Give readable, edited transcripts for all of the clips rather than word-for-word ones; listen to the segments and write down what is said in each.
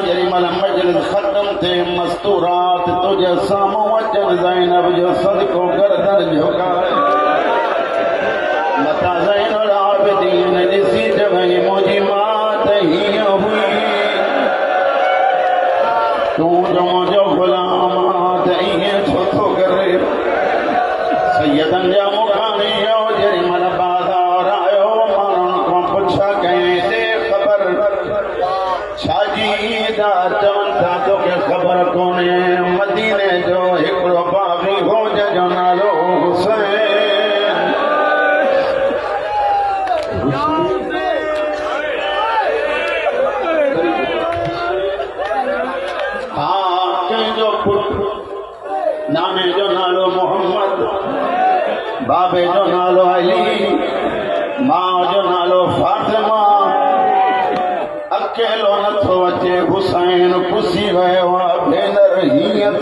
जरीमल मजलिस खत्म थे मस्तूरात तुझे सामो वचन ज़ैनब जो सदको गर्दन झुकाए मता ज़ैनुल आबिदीन ॾिसी जगहि मुंहिंजी मात हीअं हुई तूं जो मुंहिंजो ग़ुलाम त ईअं छो थो करे सैयदनि जा मुखानी जो जरीमल बाज़ार आयो माण्हुनि खां पुछा कयईं दे ख़बर छाजी ईदा चवनि था तोखे ख़बर कोन्हे मदीने जो हिकिड़ो बाग़ी हो जंहिंजो नालो हुसैन नाने जो नालो मोहम्मद बाबे जो नालो अली मां जो नालो फातिमा अकेलो नथो अचे हुसैन पुसी वियो आहे भेनर हीअं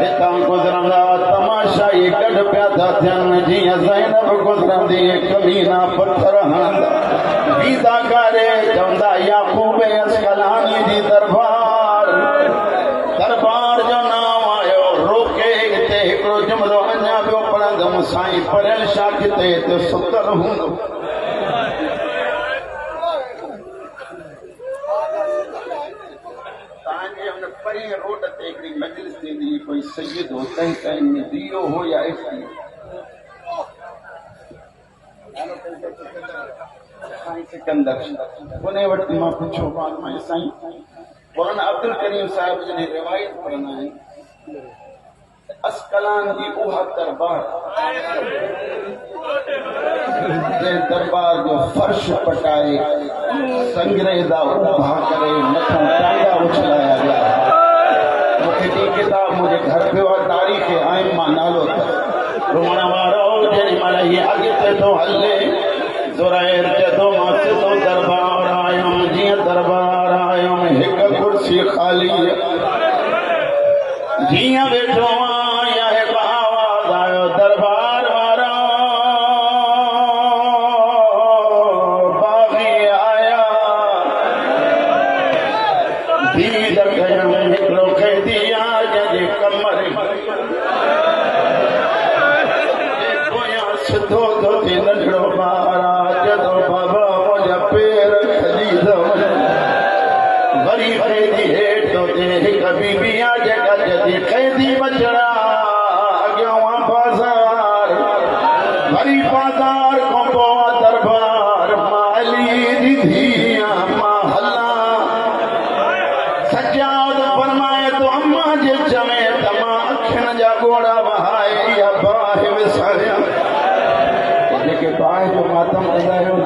हितां गुज़रंदा तमाशाई गॾु पिया था थियनि जीअं ज़ैनब गुज़रंदी कमीना पत्थर हणंदा बीदा करे चवंदा याकूब अस्कलानी जी दरबार जो नाम आयो रोके हिते हिकिड़ो जुमिलो अञा ॿियो पढ़ंदुमि साईं पढ़ियल छा किथे हिते सुतल हूंदो तव्हांजे हुन परे रोड ते हिकिड़ी मजलिस थींदी कोई सैयद हो तंहिं टाइम में दियो हो या साईं सिकंदर उन वटि मां पुछो मां साईं मौलाना अब्दुल करीम साहब जॾहिं रिवायत पढ़ंदा आहिनि अस्कलान जी उहा दरबार दरबार जो फर्श पटाए संग्रेदा उभा करे मथां टांगा उछलाया विया मूंखे ॿी किताब मुंहिंजे घर पियो आहे तारीख़ आइमा नालो रोअण वारो जेॾी महिल हीअ अॻिते थो हले ज़ुरैर चयो मां सिधो दरबार आयुमि जीअं दरबार आयुमि हिकु कुर्सी ख़ाली जीअं वेठो आहियां हिकु आवाज़ आयो दरबार वारा बाग़ी आया दीद कयमि हिकिड़ो क़ैदी आहे जंहिंजे कमर सिधो थो थिए नंढड़ो ॿार जॾो बाबा मुंहिंजा पेर खॼी थो वरी क़ैदी हेठि थो थिए हिकु बीबी आहे जेका जॾहिं क़ैदी बचड़ा अॻियां बाज़ार वरी बाज़ार खां पोइ दरबार मां अली जी धीअ मां हलां सजाद फरमाए तो अम्मा जे चवे त मां अखियुनि जा ॻोड़ा वहाए इहा बाहि विसारियां जेके बाहि जो मातम कंदा आहियो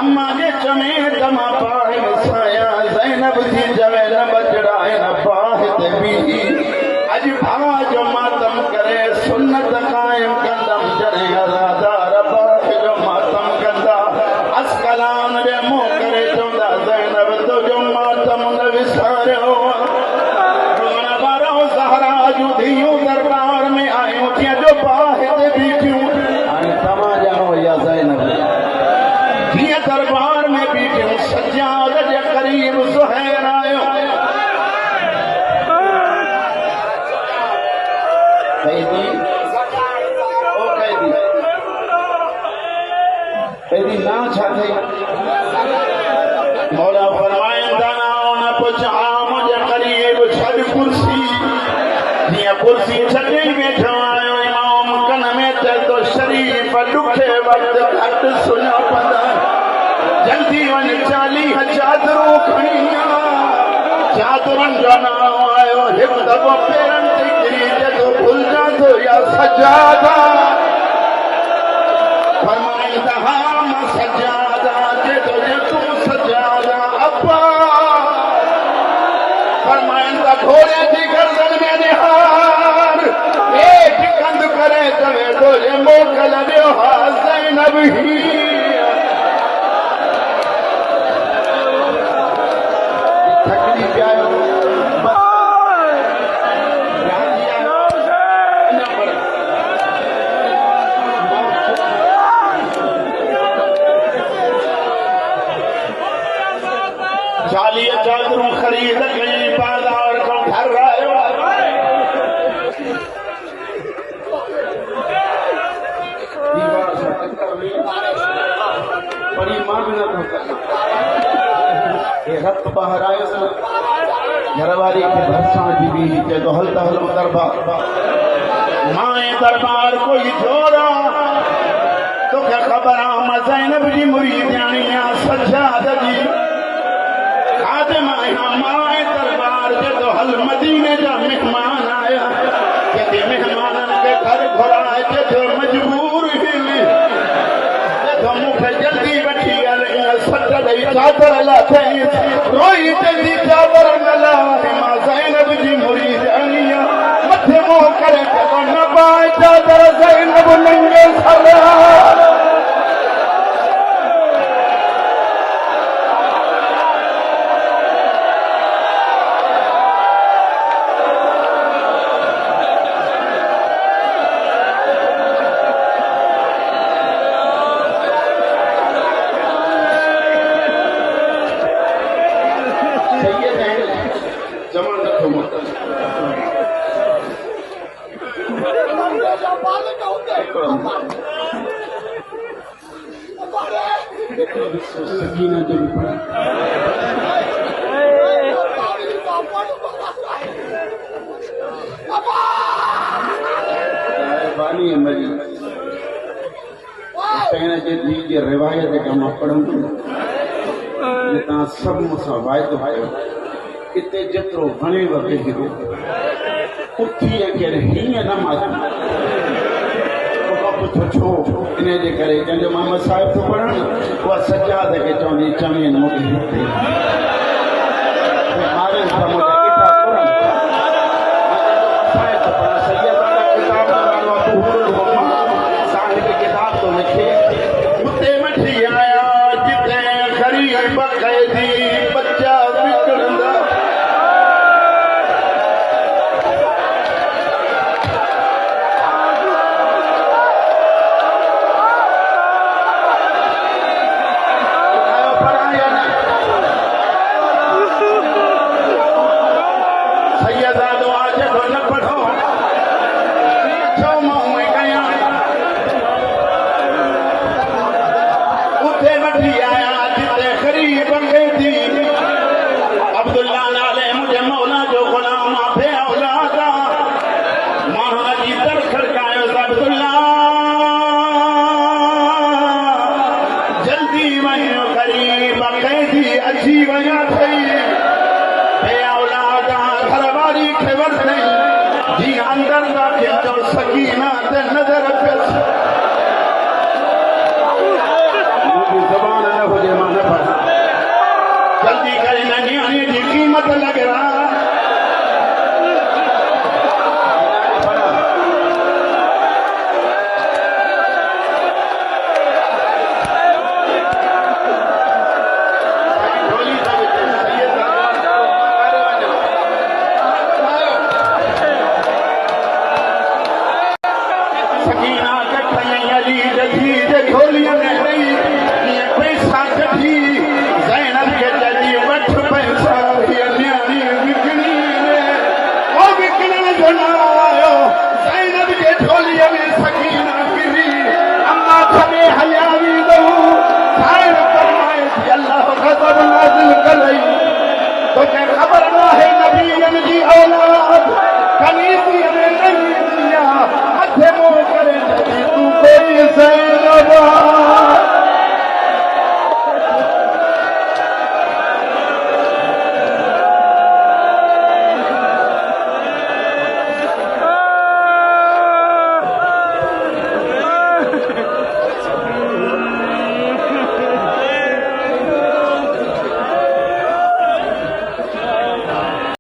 अम्मा जे चवे त मां बाहि विसारियां ज़ैनब थी चवे न बचड़ा न बाहि ते बीही अॼु भाउ जो मातम करे सुन्नत क़ाइम कंदमि जॾहिं अज़ादार बाहि जो मातम कंदा अस्कलान जे मुंहुं करे चवंदा ज़ैनब तुंहिंजो मातम न विसारियो रोअण वारो ज़हरा जूं धीअरूं दरबार में आयूं जीअं जो बाहि ते बीठियूं हाणे तव्हां ॼाणो या ज़ैनब जीअं दरबार में बीठियूं सजाद जे क़रीब ज़ुहैर आयो कैदी ना छा थई मौला फरमाईंदा न पुछ मुंहिंजे क़रीब छॾ कुर्सी जीअं कुर्सी छॾे वेठो आयो इमाम कन में चए थो शरीफ़ ॾुखे वक़्तु घटि सुञापंदा जल्दी वञ 40 चादरूं खणी चादरुनि जो नाम आयो हिकु दफ़ो पेरनि ते किरी जॾो भुलिजां थो या सजादा फरमाईंदा हा मां सजादा जे तो तूं सजादा अब्बा फरमाईंदा घोड़े जी गर्दन में निहार हेठ कंध करे चवे तो जे मोकल ॾियो हा ज़ैनब ही थकड़ी पियायो बाहर आयो घरवारी के भरसा जी भी चलो हलता हलो दरबार माए दरबार कोई जोड़ा तो क्या खबर आमा ज़ैनब जी मुरीदियानिया सज्जाद जी खादिमा माए दरबार जो हल मदीने जा मेहमान आया यदि मेहमानन के घर घुराए जो मजबूर हिली जो मुखे जल्दी वठी सट दई चादर लाथे रोई जल्दी चादर गला मां ज़ैनब जी मुरीदियानिया मथे मुंह करे तो न पाए चादर ज़ैनब नंगे सर सकीना जो भी पड़ा बानी है मरी कहना चाहिए कि रिवायत का मां पढ़ूं तव्हां सभु मूंसां वाइदो कयो किथे जेतिरो घणे वगे उथी करे हीअं न मां पुछो छो इन जे करे कंहिंजो मोहम्मद साहिब थो पढ़ण उहा सजाद खे चवंदी चङियुनि मूंखे किताब थो लिखे उते वठी आया जिते ग़रीब क़ैदी बच्चा विकिणंदा सकीना नजर जबान न हुजे मां न पढ़ा जल्दी करे न नियाणी जी कीमत लगे रहा सकीना गिरी अम्मा खबे हल